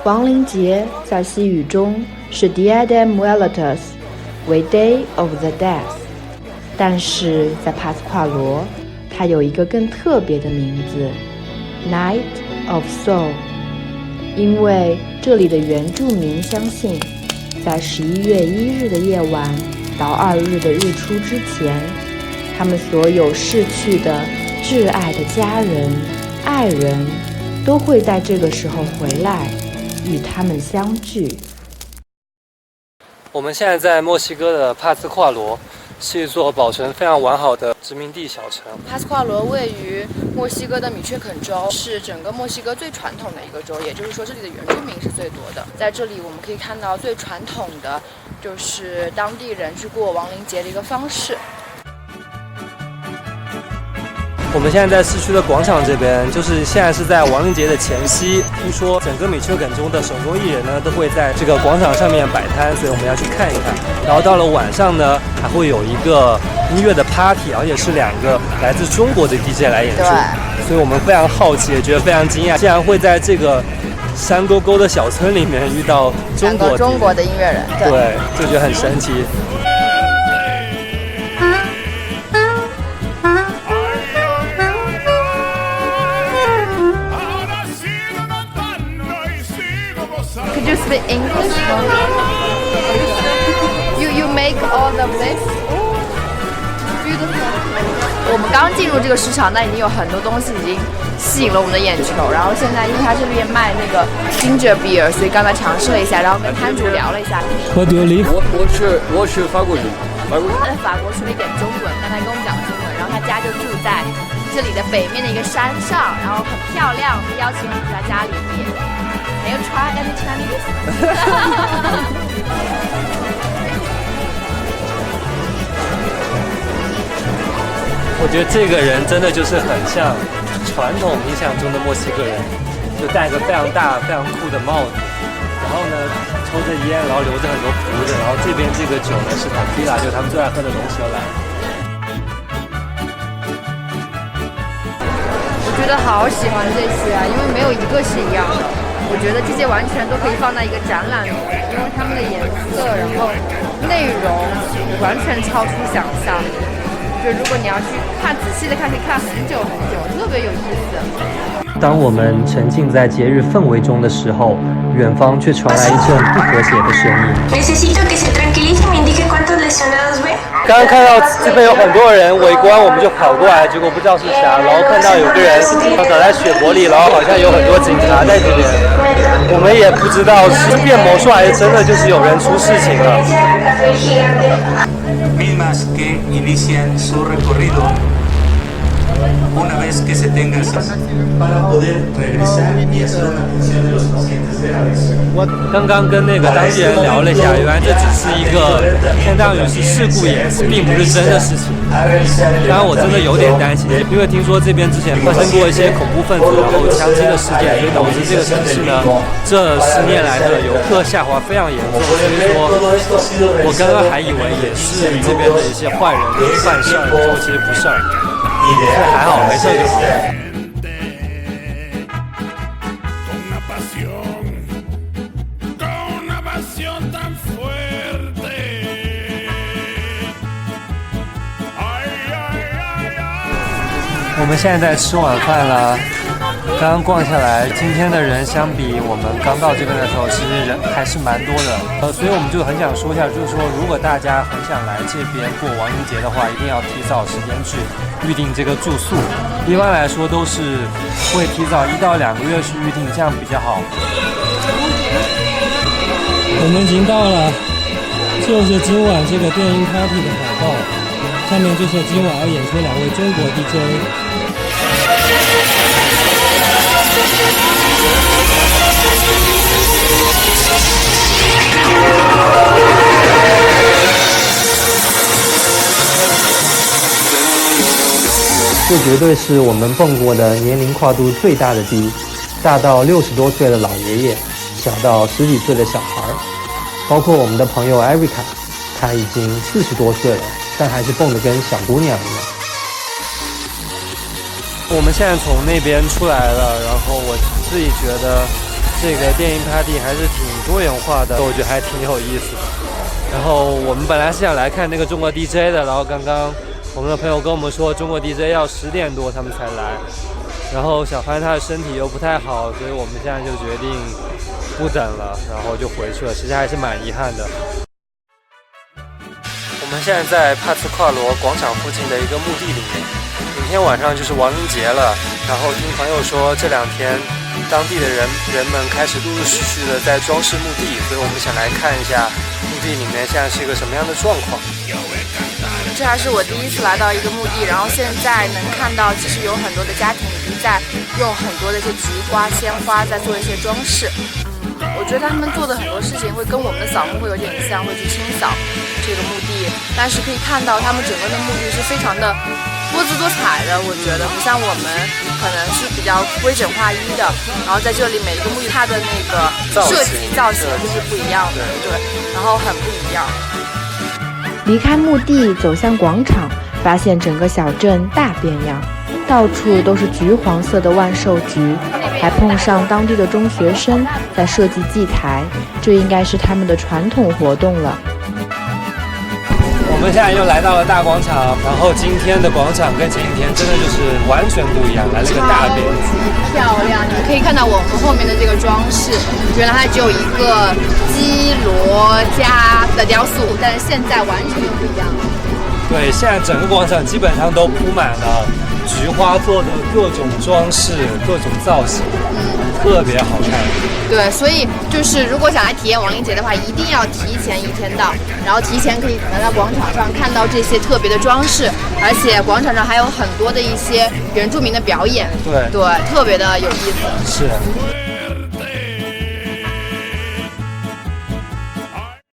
亡灵节在西语中是 Dia de Muertos， 为 Day of the Dead， 但是在帕斯夸罗，它有一个更特别的名字 Night of Soul， 因为这里的原住民相信，在11月1日的夜晚到2日的日出之前，他们所有逝去的挚爱的家人、爱人都会在这个时候回来，与他们相聚。我们现在在墨西哥的帕斯夸罗，是一座保存非常完好的殖民地小城。帕斯夸罗位于墨西哥的米却肯州，是整个墨西哥最传统的一个州，也就是说这里的原住民是最多的。在这里我们可以看到最传统的就是当地人去过亡灵节的一个方式。我们现在在市区的广场这边，就是现在是在亡灵节的前夕。听说整个米却肯中的手工艺人呢，都会在这个广场上面摆摊，所以我们要去看一看。然后到了晚上呢，还会有一个音乐的 party， 而且是2个来自中国的 DJ 来演出。所以我们非常好奇，也觉得非常惊讶，竟然会在这个山沟沟的小村里面遇到中国的音乐人，对，就觉得很神奇。Could you speak English? You make all of this? Beautiful. 我们刚进入这个市场，那已经有很多东西已经吸引了我们的眼球。然后现在因为它这边卖那个 ginger beer， 所以刚才尝试了一下，然后跟摊主聊了一下。Where do you live? 我是法国人。他在法国说了一点中文，刚才跟我们讲了中文。然后他家就住在这里的北面的一个山上，然后很漂亮，就邀请我们去他家里面。Can you try any Chinese? 我觉得这个人真的就是很像传统印象中的墨西哥人，就戴个非常大、非常酷的帽子，然后呢抽着烟，然后留着很多胡子，然后这边这个酒呢是 tequila， 就是他们最爱喝的东西来。我觉得好喜欢这些啊，因为没有一个是一样的。我觉得这些完全都可以放在一个展览里，因为它们的颜色，然后内容完全超出想象。就如果你要去看仔细的看，可以看很久很久，特别有意思。当我们沉浸在节日氛围中的时候，远方却传来一阵不和谐的声音。刚刚看到这边有很多人围观，我们就跑过来，结果不知道是啥，然后看到有个人倒在血泊里，然后好像有很多警察在这边，我们也不知道是变魔术还是真的就是有人出事情了。Mismas que inician su recorrido una vez que se tenga para poder regresar y hacer una atención de los pacientes graves. 刚刚跟那个当地人聊了一下，原来这只是一个相当于是事故演示，并不是真的事情。当然我真的有点担心，因为听说这边之前发生过一些恐怖分子然后枪击的事件，所以导致这个城市呢这10年来的游客下滑非常严重。所以说我刚刚还以为也是这边的一些坏人犯事儿，结果其实不是，还好没事就好。我们现在在吃晚饭了，刚刚逛下来，今天的人相比我们刚到这边的时候，其实人还是蛮多的。所以我们就很想说一下，就是说如果大家很想来这边过亡灵节的话，一定要提早时间去预定这个住宿。一般来说都是会提早1到2个月去预定，这样比较好。我们已经到了，就是今晚这个电音 party 的海报，上面就是今晚要演出2位中国 DJ。这绝对是我们蹦过的年龄跨度最大的地，大到60多岁的老爷爷，小到10几岁的小孩，包括我们的朋友艾瑞卡，她已经40多岁了，但还是蹦得跟小姑娘一样。我们现在从那边出来了，然后我自己觉得这个电音 party 还是挺多元化的，我觉得还挺有意思的。然后我们本来是想来看那个中国 DJ 的，然后刚刚我们的朋友跟我们说中国 DJ 要10点多他们才来，然后小帆他的身体又不太好，所以我们现在就决定不等了，然后就回去了，其实还是蛮遗憾的。我们现在在帕茨跨罗广场附近的一个墓地里面，明天晚上就是亡灵节了，然后听朋友说这2天当地的人们开始陆陆续续的在装饰墓地，所以我们想来看一下墓地里面现在是一个什么样的状况。这还是我第一次来到一个墓地，然后现在能看到其实有很多的家庭已经在用很多的一些菊花、鲜花在做一些装饰。我觉得他们做的很多事情会跟我们的扫墓会有点像，会去清扫这个墓地，但是可以看到他们整个的墓地是非常的多姿多彩的，我觉得不像我们可能是比较规整划一的，然后在这里每一个墓地它的那个设计造型都是不一样的，对，然后很不一样。离开墓地走向广场，发现整个小镇大变样，到处都是橘黄色的万寿菊，还碰上当地的中学生在设计祭台，这应该是他们的传统活动了。我们现在又来到了大广场，然后今天的广场跟前几天真的就是完全不一样，来了个大变。漂亮！你们可以看到我们后面的这个装饰，原来它只有一个基罗加的雕塑，但是现在完全不一样了。对，现在整个广场基本上都铺满了菊花做的各种装饰、各种造型，特别好看。对，所以就是如果想来体验亡灵节的话，一定要提前1天到，然后提前可以来到广场上看到这些特别的装饰，而且广场上还有很多的一些原住民的表演，对，特别的有意思。是。